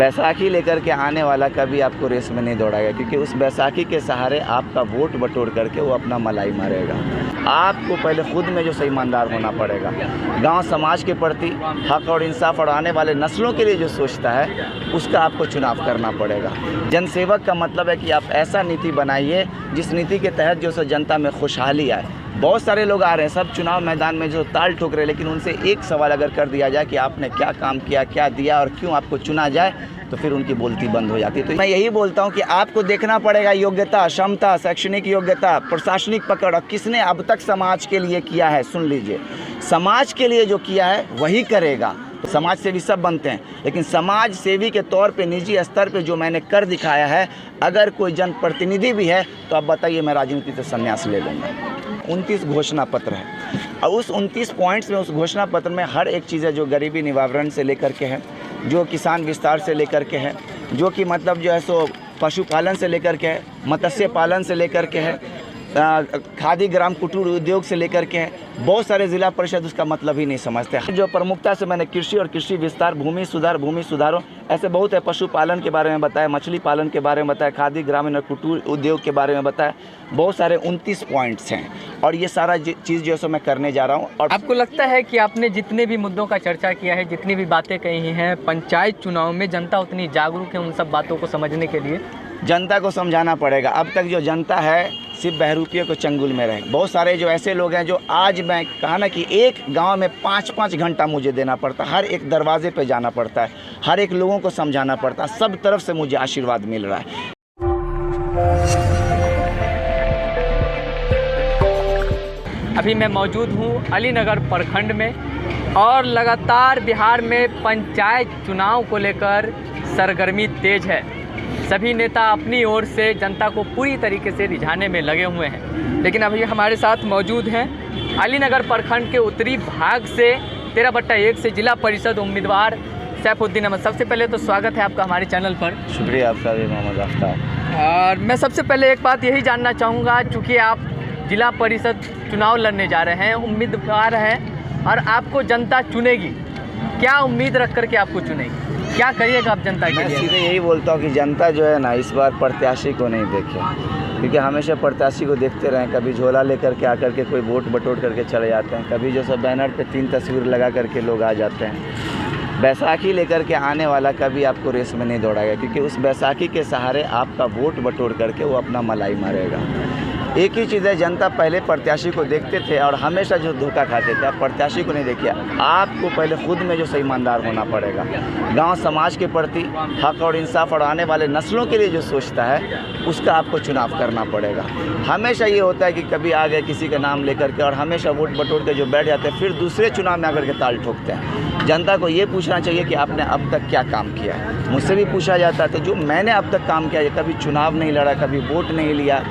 बैसाखी लेकर के आने वाला कभी आपको रेस में नहीं दौड़ाएगा, क्योंकि उस बैसाखी के सहारे आपका वोट बटोर करके वो अपना मलाई मारेगा। आपको पहले खुद में जो सही ईमानदार होना पड़ेगा, गांव समाज के प्रति हक और इंसाफ और आने वाले नस्लों के लिए जो सोचता है उसका आपको चुनाव करना पड़ेगा। जनसेवक का मतलब है कि आप ऐसा नीति बनाइए जिस नीति के तहत जो सो जनता में खुशहाली आए। बहुत सारे लोग आ रहे हैं, सब चुनाव मैदान में जो ताल ठोक रहे हैं, लेकिन उनसे एक सवाल अगर कर दिया जाए कि आपने क्या काम किया, क्या दिया और क्यों आपको चुना जाए, तो फिर उनकी बोलती बंद हो जाती है। तो मैं यही बोलता हूं कि आपको देखना पड़ेगा योग्यता, क्षमता, शैक्षणिक योग्यता, प्रशासनिक पकड़ और किसने अब तक समाज के लिए किया है। सुन लीजिए, समाज के लिए जो किया है वही करेगा। समाज सेवी सब बनते हैं, लेकिन समाज सेवी के तौर पे निजी स्तर पे जो मैंने कर दिखाया है, अगर कोई जनप्रतिनिधि भी है तो आप बताइए मैं राजनीति से संन्यास ले लूँगा। 29 घोषणा पत्र है और उस 29 पॉइंट्स में, उस घोषणा पत्र में हर एक चीज़ है जो गरीबी निवारण से लेकर के है, जो किसान विस्तार से लेकर के है, जो कि मतलब जो है सो पशुपालन से लेकर के है, मत्स्य पालन से लेकर के है, खादी ग्राम कुटीर उद्योग से लेकर के है। बहुत सारे जिला परिषद उसका मतलब ही नहीं समझते। जो प्रमुखता से मैंने कृषि और कृषि विस्तार, भूमि सुधारों ऐसे बहुत है, पशुपालन के बारे में बताया, मछली पालन के बारे में बताया, खादी ग्रामीण और कुटीर उद्योग के बारे में बताया। बहुत सारे 29 पॉइंट्स हैं और ये सारा चीज़ जो है सो मैं करने जा रहा हूँ। और आपको लगता है कि आपने जितने भी मुद्दों का चर्चा किया है, जितनी भी बातें कही हैं, पंचायत चुनाव में जनता उतनी जागरूक है उन सब बातों को समझने के लिए? जनता को समझाना पड़ेगा। अब तक जो जनता है सिर्फ बहरूपियों को चंगुल में रहे। बहुत सारे जो ऐसे लोग हैं जो आज मैं कहा ना कि एक गांव में 5-5 घंटा मुझे देना पड़ता, हर एक दरवाजे पे जाना पड़ता है, हर एक लोगों को समझाना पड़ता है, सब तरफ से मुझे आशीर्वाद मिल रहा है। अभी मैं मौजूद हूँ अलीनगर प्रखंड में और लगातार बिहार में पंचायत चुनाव को लेकर सरगर्मी तेज है। सभी नेता अपनी ओर से जनता को पूरी तरीके से रिझाने में लगे हुए हैं, लेकिन अभी हमारे साथ मौजूद हैं अलीनगर प्रखंड के उत्तरी भाग से 13/1 से जिला परिषद उम्मीदवार सैफुद्दीन अहमद। सबसे पहले तो स्वागत है आपका हमारे चैनल पर। शुक्रिया आपका भी मोहम्मद आफ्ताब। और मैं सबसे पहले एक बात यही जानना चाहूँगा, चूँकि आप जिला परिषद चुनाव लड़ने जा रहे हैं, उम्मीदवार हैं और आपको जनता चुनेगी, क्या उम्मीद रख करके आपको चुनेगी, क्या करिएगा आप जनता के लिए? मैं सीधे यही बोलता हूँ कि जनता जो है ना इस बार प्रत्याशी को नहीं देखे, क्योंकि हमेशा प्रत्याशी को देखते रहें। कभी झोला लेकर के आकर के कोई वोट बटोर करके चले जाते हैं, कभी जो सब बैनर पे 3 तस्वीर लगा करके लोग आ जाते हैं। बैसाखी लेकर के आने वाला कभी आपको रेस में नहीं दौड़ाएगा, क्योंकि उस बैसाखी के सहारे आपका वोट बटोर करके वो अपना मलाई मारेगा। एक ही चीज़ है, जनता पहले प्रत्याशी को देखते थे और हमेशा जो धोखा खाते थे, आप प्रत्याशी को नहीं देखिए। आपको पहले खुद में जो सही ईमानदार होना पड़ेगा, गांव समाज के प्रति हक और इंसाफ और आने वाले नस्लों के लिए जो सोचता है उसका आपको चुनाव करना पड़ेगा। हमेशा ये होता है कि कभी आ गए किसी का नाम लेकर के और हमेशा वोट बटोर के जो बैठ जाते हैं, फिर दूसरे चुनाव में आकर के ताल ठोकते हैं। जनता को ये पूछना चाहिए कि आपने अब तक क्या काम किया है। मुझसे भी पूछा जाता है, तो जो मैंने अब तक काम किया है, कभी चुनाव नहीं लड़ा, कभी वोट नहीं लिया,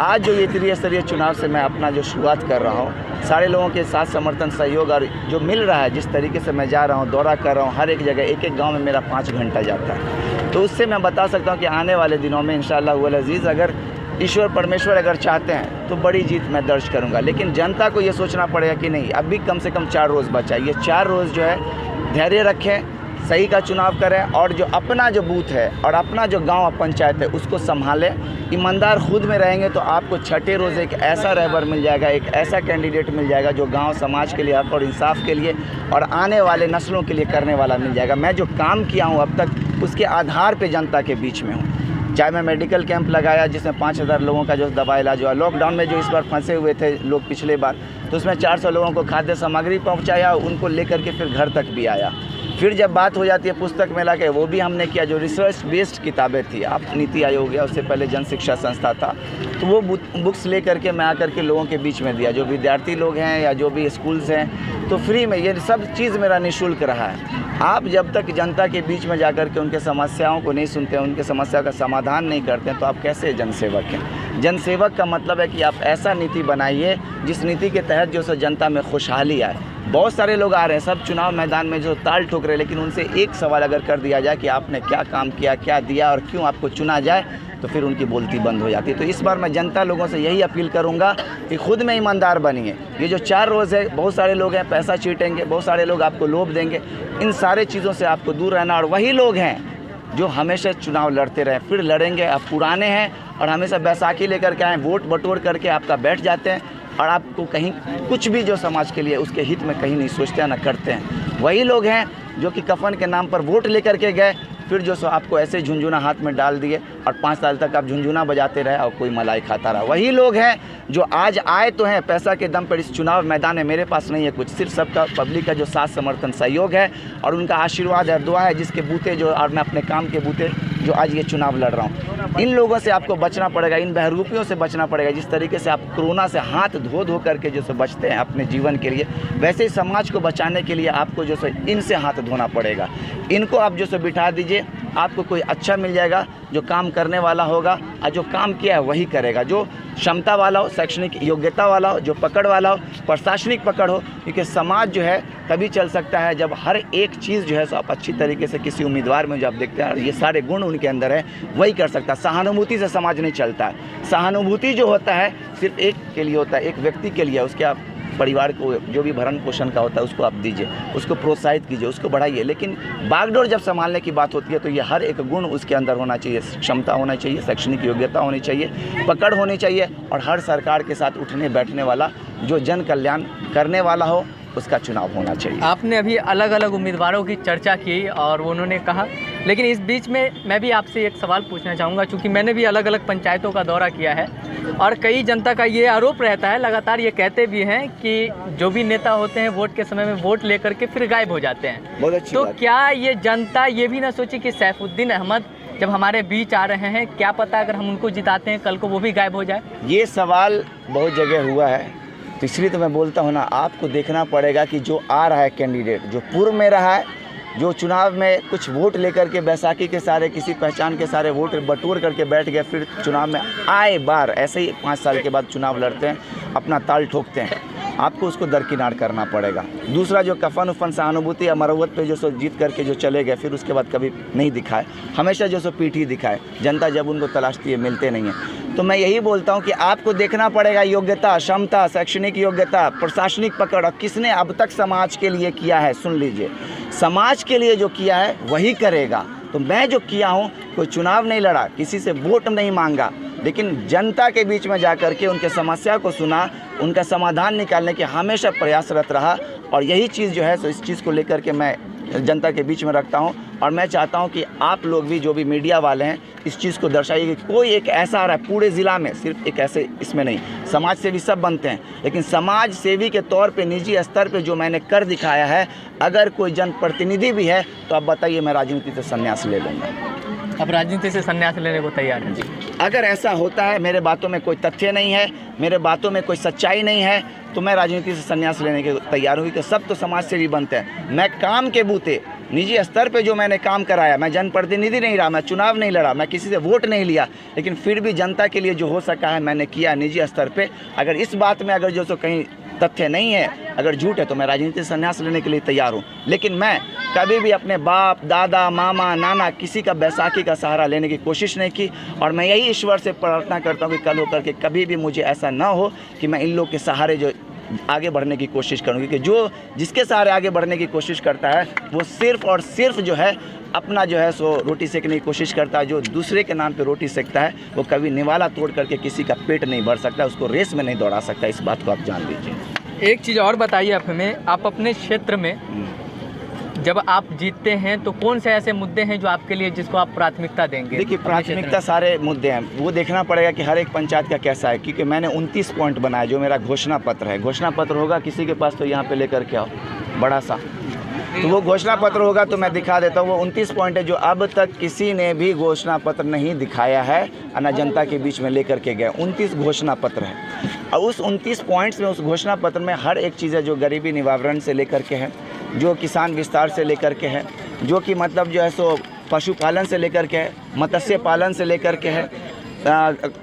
आज जो ये त्रिस्तरीय चुनाव से मैं अपना जो शुरुआत कर रहा हूँ, सारे लोगों के साथ समर्थन सहयोग और जो मिल रहा है, जिस तरीके से मैं जा रहा हूँ, दौरा कर रहा हूँ, हर एक जगह, एक गांव में मेरा 5 घंटा जाता है, तो उससे मैं बता सकता हूँ कि आने वाले दिनों में इंशाअल्लाह वल अज़ीज़ अगर ईश्वर परमेश्वर अगर चाहते हैं तो बड़ी जीत मैं दर्ज करूँगा। लेकिन जनता को ये सोचना पड़ेगा कि नहीं, अभी कम से कम 4 रोज़ बचा है। ये 4 रोज़ जो है धैर्य रखें, सही का चुनाव करें और जो अपना जो बूथ है और अपना जो गांव पंचायत है उसको संभालें। ईमानदार खुद में रहेंगे तो आपको छठे रोज़ एक ऐसा रहबर मिल जाएगा, एक ऐसा कैंडिडेट मिल जाएगा जो गांव समाज के लिए, हक और इंसाफ के लिए और आने वाले नस्लों के लिए करने वाला मिल जाएगा। मैं जो काम किया हूँ अब तक उसके आधार पर जनता के बीच में हूँ। चाहे मैं मेडिकल कैंप लगाया जिसमें 5000 लोगों का जो दवा इलाज हुआ, लॉकडाउन में जो इस बार फंसे हुए थे लोग पिछले बार, तो उसमें 400 लोगों को खाद्य सामग्री पहुंचाया, उनको लेकर के फिर घर तक भी आया। फिर जब बात हो जाती है पुस्तक मेला के, वो भी हमने किया। जो रिसर्च बेस्ड किताबें थी, आप नीति आयोग गया, उससे पहले जन शिक्षा संस्था था, तो वो बुक्स ले करके मैं आकर के लोगों के बीच में दिया। जो विद्यार्थी लोग हैं या जो भी स्कूल्स हैं, तो फ्री में ये सब चीज़ मेरा निःशुल्क रहा है। आप जब तक जनता के बीच में जाकर के उनके समस्याओं को नहीं सुनते हैं, उनके समस्या का समाधान नहीं करते हैं, तो आप कैसे जनसेवक हैं? जनसेवक का मतलब है कि आप ऐसा नीति बनाइए जिस नीति के तहत जो सो जनता में खुशहाली आए। बहुत सारे लोग आ रहे हैं, सब चुनाव मैदान में जो ताल ठोक रहे हैं, लेकिन उनसे एक सवाल अगर कर दिया जाए कि आपने क्या काम किया, क्या दिया और क्यों आपको चुना जाए, तो फिर उनकी बोलती बंद हो जाती है। तो इस बार मैं जनता लोगों से यही अपील करूंगा कि खुद में ईमानदार बनिए। ये जो 4 रोज़ है, बहुत सारे लोग हैं पैसा चीटेंगे, बहुत सारे लोग आपको लोभ देंगे, इन सारे चीज़ों से आपको दूर रहना। और वही लोग हैं जो हमेशा चुनाव लड़ते रहे, फिर लड़ेंगे। अब पुराने हैं और हमेशा बैसाखी लेकर के आए, वोट बटोर करके आपका बैठ जाते हैं और आपको कहीं कुछ भी जो समाज के लिए उसके हित में कहीं नहीं सोचते हैं, ना करते हैं। वही लोग हैं जो कि कफन के नाम पर वोट लेकर के गए, फिर जो सो आपको ऐसे झुनझुना हाथ में डाल दिए और 5 साल तक आप झुनझुना बजाते रहे और कोई मलाई खाता रहा। वही लोग हैं जो आज आए तो हैं पैसा के दम पर इस चुनाव मैदान में, मेरे पास नहीं है कुछ, सिर्फ सबका पब्लिक का जो साथ समर्थन सहयोग है और उनका आशीर्वाद और दुआ है, जिसके बूते जो और मैं अपने काम के बूते जो आज ये चुनाव लड़ रहा हूँ। इन लोगों से आपको बचना पड़ेगा, इन बहरूपियों से बचना पड़ेगा। जिस तरीके से आप कोरोना से हाथ धो धो करके जो सो बचते हैं अपने जीवन के लिए, वैसे ही समाज को बचाने के लिए आपको जो सो इनसे हाथ धोना पड़ेगा। इनको आप जो सो बिठा दीजिए, आपको कोई अच्छा मिल जाएगा जो काम करने वाला होगा और जो काम किया है वही करेगा, जो क्षमता वाला हो, शैक्षणिक योग्यता वाला हो, जो पकड़ वाला हो, प्रशासनिक पकड़ हो। क्योंकि समाज जो है तभी चल सकता है जब हर एक चीज़ जो है सो आप अच्छी तरीके से किसी उम्मीदवार में जो आप देखते हैं ये सारे गुण उनके अंदर है, वही कर सकता है। सहानुभूति से समाज नहीं चलता है। सहानुभूति जो होता है सिर्फ एक के लिए होता है, एक व्यक्ति के लिए। उसके आप परिवार को जो भी भरण पोषण का होता है उसको आप दीजिए, उसको प्रोत्साहित कीजिए, उसको बढ़ाइए। लेकिन बागडोर जब संभालने की बात होती है तो ये हर एक गुण उसके अंदर होना चाहिए। क्षमता होना चाहिए, शैक्षणिक योग्यता होनी चाहिए, पकड़ होनी चाहिए और हर सरकार के साथ उठने बैठने वाला, जो जन कल्याण करने वाला हो, उसका चुनाव होना चाहिए। आपने अभी अलग अलग उम्मीदवारों की चर्चा की और उन्होंने कहा, लेकिन इस बीच में मैं भी आपसे एक सवाल पूछना चाहूँगा, क्योंकि मैंने भी अलग अलग पंचायतों का दौरा किया है और कई जनता का ये आरोप रहता है, लगातार ये कहते भी हैं कि जो भी नेता होते हैं वोट के समय में वोट लेकर के फिर गायब हो जाते हैं। बहुत अच्छी तो बात। क्या ये जनता ये भी ना सोचे कि सैफुद्दीन अहमद जब हमारे बीच आ रहे हैं, क्या पता अगर हम उनको जिताते हैं कल को वो भी गायब हो जाए? ये सवाल बहुत जगह हुआ है, तो इसलिए तो मैं बोलता हूँ ना, आपको देखना पड़ेगा कि जो आ रहा है कैंडिडेट, जो पूर्व में रहा है, जो चुनाव में कुछ वोट लेकर के बैसाखी के सारे किसी पहचान के सारे वोट बटोर करके बैठ गए, फिर चुनाव में आए बार ऐसे ही 5 साल के बाद चुनाव लड़ते हैं, अपना ताल ठोकते हैं, आपको उसको दरकिनार करना पड़ेगा। दूसरा जो कफन उफन सहानुभूति या मरवत पे जो सो जीत करके जो चले गए, फिर उसके बाद कभी नहीं दिखाए, हमेशा जो सो पीठ ही दिखाए। जनता जब उनको तलाशती है मिलते नहीं हैं। तो मैं यही बोलता हूँ कि आपको देखना पड़ेगा योग्यता, क्षमता, शैक्षणिक योग्यता, प्रशासनिक पकड़, और किसने अब तक समाज के लिए किया है। सुन लीजिए, समाज के लिए जो किया है वही करेगा। तो मैं जो किया हूँ, कोई चुनाव नहीं लड़ा, किसी से वोट नहीं मांगा, लेकिन जनता के बीच में जा कर के उनके समस्या को सुना, उनका समाधान निकालने के हमेशा प्रयासरत रहा। और यही चीज़ जो है सो इस चीज़ को लेकर के मैं जनता के बीच में रखता हूं। और मैं चाहता हूं कि आप लोग भी, जो भी मीडिया वाले हैं, इस चीज़ को दर्शाइए कि कोई एक ऐसा आ रहा है पूरे ज़िला में, सिर्फ एक ऐसे इसमें नहीं, समाज सेवी सब बनते हैं, लेकिन समाज सेवी के तौर पे निजी स्तर पे जो मैंने कर दिखाया है, अगर कोई जनप्रतिनिधि भी है तो आप बताइए, मैं राजनीति से संन्यास ले लूँगा। अब राजनीति से संन्यास लेने को तैयार हैं? जी, अगर ऐसा होता है, मेरे बातों में कोई तथ्य नहीं है, मेरे बातों में कोई सच्चाई नहीं है, तो मैं राजनीति से संन्यास लेने के तैयार हुई। कि सब तो समाज से भी बनते हैं। मैं काम के बूते निजी स्तर पे जो मैंने काम कराया, मैं जनप्रतिनिधि नहीं रहा, मैं चुनाव नहीं लड़ा, मैं किसी से वोट नहीं लिया, लेकिन फिर भी जनता के लिए जो हो सका है मैंने किया निजी स्तर पे। अगर इस बात में अगर जो सो कहीं तथ्य नहीं है, अगर झूठ है, तो मैं राजनीति से संन्यास लेने के लिए तैयार हूँ। लेकिन मैं कभी भी अपने बाप, दादा, मामा, नाना, किसी का बैसाखी का सहारा लेने की कोशिश नहीं की। और मैं यही ईश्वर से प्रार्थना करता हूँ कि कल होकर के कभी भी मुझे ऐसा ना हो कि मैं इन लोग के सहारे जो आगे बढ़ने की कोशिश करूँ। क्योंकि जो जिसके सहारे आगे बढ़ने की कोशिश करता है, वो सिर्फ और सिर्फ जो है अपना जो है सो रोटी सेकने की कोशिश करता है। जो दूसरे के नाम पे रोटी सेकता है, वो कभी निवाला तोड़ करके किसी का पेट नहीं भर सकता, उसको रेस में नहीं दौड़ा सकता। इस बात को आप जान लीजिए। एक चीज़ और बताइए आप हमें, आप अपने क्षेत्र में जब आप जीतते हैं तो कौन से ऐसे मुद्दे हैं जो आपके लिए, जिसको आप प्राथमिकता देंगे? देखिए, प्राथमिकता सारे मुद्दे हैं, वो देखना पड़ेगा कि हर एक पंचायत का कैसा है। क्योंकि मैंने 29 पॉइंट बनाया, जो मेरा घोषणा पत्र है। घोषणा पत्र होगा किसी के पास तो यहाँ पे लेकर के आओ, बड़ा सा, तो वो घोषणा पत्र होगा तो मैं दिखा देता हूँ। वो 29 पॉइंट है जो अब तक किसी ने भी घोषणा पत्र नहीं दिखाया है, ना जनता के बीच में लेकर के गए। 29 घोषणा पत्र है, और उस 29 पॉइंट्स में, उस घोषणा पत्र में हर एक चीज़ है जो गरीबी निवारण से लेकर के है, जो किसान विस्तार से लेकर के है, जो कि मतलब जो है सो पशुपालन से लेकर के है, मत्स्य पालन से लेकर के है,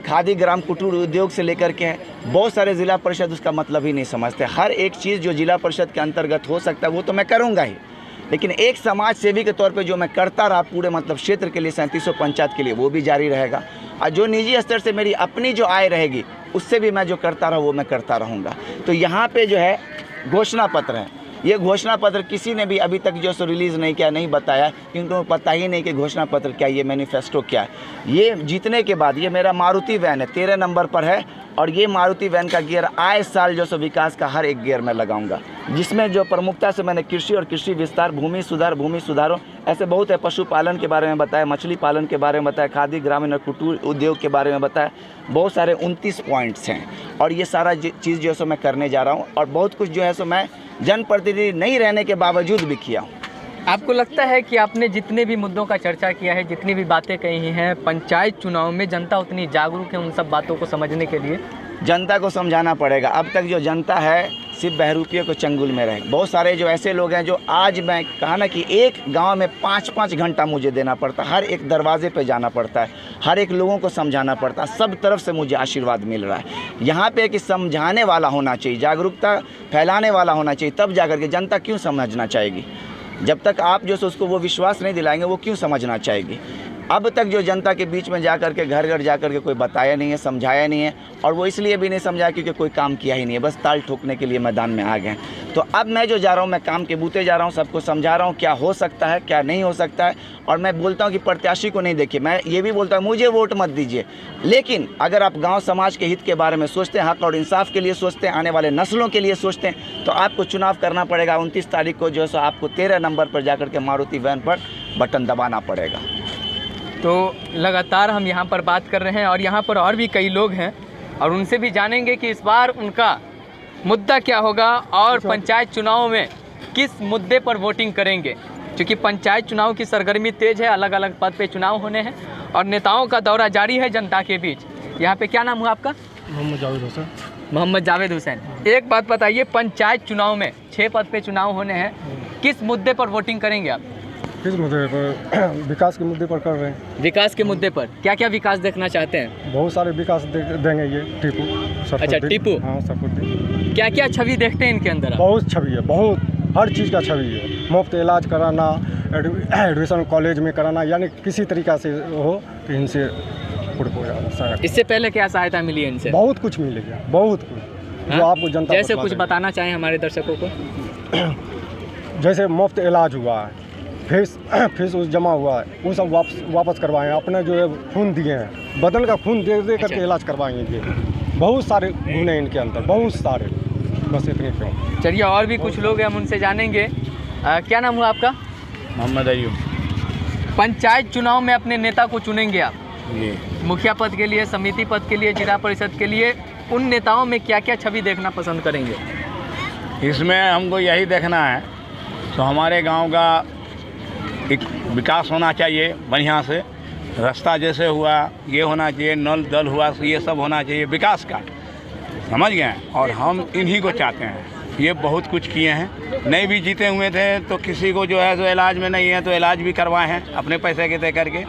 खादी ग्राम कुटीर उद्योग से लेकर के है। बहुत सारे ज़िला परिषद उसका मतलब ही नहीं समझते। हर एक चीज़ जो जिला परिषद के अंतर्गत हो सकता है वो तो मैं करूँगा ही, लेकिन एक समाज सेवी के तौर पे जो मैं करता रहा पूरे मतलब क्षेत्र के लिए, 3700 पंचायत के लिए, वो भी जारी रहेगा। और जो निजी स्तर से मेरी अपनी जो आय रहेगी, उससे भी मैं जो करता रहा वो मैं करता रहूँगा। तो यहाँ पे जो है घोषणा पत्र है, ये घोषणा पत्र किसी ने भी अभी तक जो सो रिलीज़ नहीं किया, नहीं बताया, क्योंकि उनको पता ही नहीं कि घोषणा पत्र क्या है, ये मैनिफेस्टो क्या है। ये जीतने के बाद ये मेरा मारुति वैन है, 13 नंबर पर है, और ये मारुति वैन का गियर आए साल जो सो विकास का हर एक गियर में लगाऊंगा, जिसमें जो प्रमुखता से मैंने कृषि और कृषि विस्तार, भूमि सुधारों ऐसे बहुत है, पशुपालन के बारे में बताया, मछली पालन के बारे में बताया, खादी ग्रामीण और कुटीर उद्योग के बारे में बताया, बहुत सारे 29 पॉइंट्स हैं। और ये सारा चीज़ जो है सो मैं करने जा रहा हूँ, और बहुत कुछ जो है सो मैं जनप्रतिनिधि नहीं रहने के बावजूद भी किया हूँ। आपको लगता है कि आपने जितने भी मुद्दों का चर्चा किया है, जितनी भी बातें कही हैं, पंचायत चुनाव में जनता उतनी जागरूक है उन सब बातों को समझने के लिए? जनता को समझाना पड़ेगा। अब तक जो जनता है सिर्फ बहरूपियों को चंगुल में रहे। बहुत सारे जो ऐसे लोग हैं जो आज मैं कहा ना कि एक गांव में 5-5 घंटा मुझे देना पड़ता, हर एक दरवाजे पे जाना पड़ता है, हर एक लोगों को समझाना पड़ता है, सब तरफ से मुझे आशीर्वाद मिल रहा है। यहाँ पे कि समझाने वाला होना चाहिए, जागरूकता फैलाने वाला होना चाहिए, तब जाकर के जनता क्यों समझना चाहेगी। जब तक आप जो उसको वो विश्वास नहीं दिलाएंगे, वो क्यों समझना चाहेगी। अब तक जो जनता के बीच में जा कर के घर घर जा कर के कोई बताया नहीं है, समझाया नहीं है, और वो इसलिए भी नहीं समझाया क्योंकि कोई काम किया ही नहीं है, बस ताल ठोकने के लिए मैदान में आ गए। तो अब मैं जो जा रहा हूँ, मैं काम के बूते जा रहा हूँ, सबको समझा रहा हूँ क्या हो सकता है, क्या नहीं हो सकता है। और मैं बोलता हूँ कि प्रत्याशी को नहीं देखिए, मैं ये भी बोलता हूँ मुझे वोट मत दीजिए, लेकिन अगर आप गाँव समाज के हित के बारे में सोचते हैं, हक और इंसाफ के लिए सोचते हैं, आने वाले नस्लों के लिए सोचते हैं, तो आपको चुनाव करना पड़ेगा। 29 तारीख को जो है सो आपको 13 नंबर पर जाकर के मारुति वैन पर बटन दबाना पड़ेगा। तो लगातार हम यहाँ पर बात कर रहे हैं, और यहाँ पर और भी कई लोग हैं, और उनसे भी जानेंगे कि इस बार उनका मुद्दा क्या होगा और पंचायत चुनाव में किस मुद्दे पर वोटिंग करेंगे। क्योंकि पंचायत चुनाव की सरगर्मी तेज़ है, अलग अलग पद पे चुनाव होने हैं और नेताओं का दौरा जारी है जनता के बीच। यहाँ पे क्या नाम हुआ आपका? मोहम्मद जावेद हुसैन। मोहम्मद जावेद हुसैन। एक बात बताइए, पंचायत चुनाव में 6 पद पे चुनाव होने हैं, किस मुद्दे पर वोटिंग करेंगे आप? किस मुद्दे पर? विकास के मुद्दे पर कर रहे हैं। विकास के मुद्दे पर क्या क्या विकास देखना चाहते हैं? बहुत सारे विकास देंगे ये टीपू। अच्छा, टीपू। हाँ, सरपुद्दीन। क्या क्या छवि देखते हैं इनके अंदर? बहुत छवि है, बहुत हर चीज़ का छवि है। मुफ्त इलाज कराना, एडमिशन कॉलेज में कराना, यानी किसी तरीक़ा से हो तो इनसे इससे पहले क्या सहायता मिली है इनसे? बहुत कुछ मिलेगा, बहुत कुछ। जो आपको जनता जैसे कुछ बताना चाहें हमारे दर्शकों को? जैसे मुफ्त इलाज हुआ है, फीस जमा हुआ है, वो सब वापस करवाएं। अपने जो है खून दिए हैं, बदन का खून दे करके इलाज करवाएंगे। बहुत सारे गुण हैं इनके अंदर, बहुत सारे। बस इतने क्यों। चलिए, और भी कुछ लोग हैं, हम उनसे जानेंगे। क्या नाम हुआ आपका? मोहम्मद अयूब। पंचायत चुनाव में अपने नेता को चुनेंगे आप? जी। मुखिया पद के लिए, समिति पद के लिए, जिला परिषद के लिए, उन नेताओं में क्या क्या छवि देखना पसंद करेंगे? इसमें हमको यही देखना है तो हमारे गांव का एक विकास होना चाहिए, बढ़िया से रास्ता जैसे हुआ ये होना चाहिए, नल दल हुआ ये सब होना चाहिए विकास का, समझ गए। और हम इन्हीं को चाहते हैं। ये बहुत कुछ किए हैं, नहीं भी जीते हुए थे तो किसी को जो है जो इलाज में नहीं है तो इलाज भी करवाए हैं, अपने पैसे के दे करके,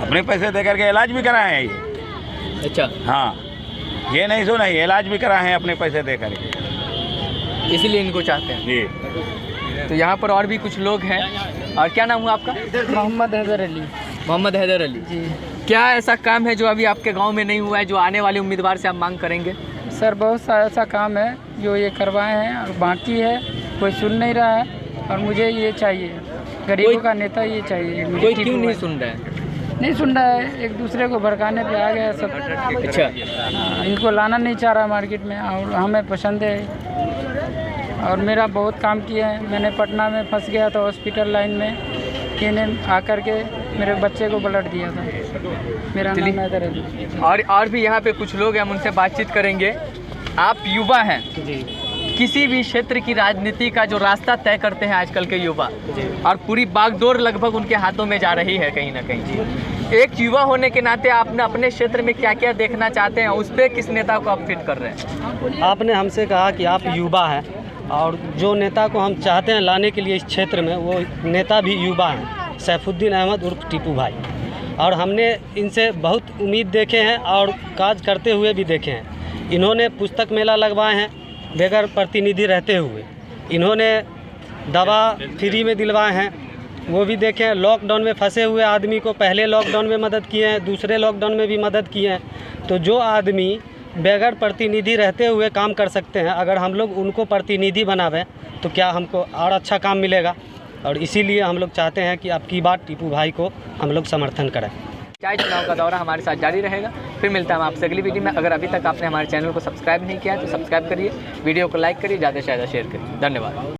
अपने पैसे दे करके इलाज भी कराए हैं ये। अच्छा। हाँ, ये नहीं सो नहीं, इलाज भी कराए हैं अपने पैसे दे करके, इसीलिए इनको चाहते हैं जी। तो यहाँ पर और भी कुछ लोग हैं। और क्या नाम हुआ आपका? मोहम्मद हैदर अली। मोहम्मद हैदर अली जी। क्या ऐसा काम है जो अभी आपके गांव में नहीं हुआ है, जो आने वाले उम्मीदवार से आप मांग करेंगे? सर, बहुत सा ऐसा काम है जो ये करवाए हैं और बाकी है, कोई सुन नहीं रहा है, और मुझे ये चाहिए, गरीबों का नेता ये चाहिए। कोई क्यों नहीं सुन रहा है? नहीं सुन रहा है, एक दूसरे को भड़काने पे आ गया सब। अच्छा। इनको लाना नहीं चाह रहा मार्केट में, और हमें पसंद है। और मेरा बहुत काम किया है। मैंने पटना में फंस गया था हॉस्पिटल लाइन में, इन्हें आकर के मेरे बच्चे को ब्लड दिया था। मेरा नाम हैदर अली। और भी यहाँ पे कुछ लोग हैं, हम उनसे बातचीत करेंगे। आप युवा हैं जी। किसी भी क्षेत्र की राजनीति का जो रास्ता तय करते हैं आजकल के युवा, और पूरी बागडोर लगभग उनके हाथों में जा रही है कहीं ना कहीं। एक युवा होने के नाते आपने अपने क्षेत्र में क्या क्या देखना चाहते हैं, उस पर किस नेता को आप फिट कर रहे हैं? आपने हमसे कहा कि आप युवा हैं, और जो नेता को हम चाहते हैं लाने के लिए इस क्षेत्र में, वो नेता भी युवा हैं, सैफुद्दीन अहमद उर्फ टीपू भाई। और हमने इनसे बहुत उम्मीद देखे हैं और काज करते हुए भी देखे हैं। इन्होंने पुस्तक मेला लगवाए हैं बगैर प्रतिनिधि रहते हुए, इन्होंने दवा फ्री में दिलवाए हैं, वो भी देखे हैं। लॉकडाउन में फंसे हुए आदमी को पहले लॉकडाउन में मदद किए हैं, दूसरे लॉकडाउन में भी मदद किए हैं। तो जो आदमी बगैर प्रतिनिधि रहते हुए काम कर सकते हैं, अगर हम लोग उनको प्रतिनिधि बनावें तो क्या हमको और अच्छा काम मिलेगा। और इसीलिए हम लोग चाहते हैं कि अब की बार टीपू भाई को हम लोग समर्थन करें। पंचायत चुनाव का दौरा हमारे साथ जारी रहेगा। फिर मिलता है हम आपसे अगली वीडियो में। अगर अभी तक आपने हमारे चैनल को सब्सक्राइब नहीं किया है तो सब्सक्राइब करिए, वीडियो को लाइक करिए, ज़्यादा से ज़्यादा शेयर करिए। धन्यवाद।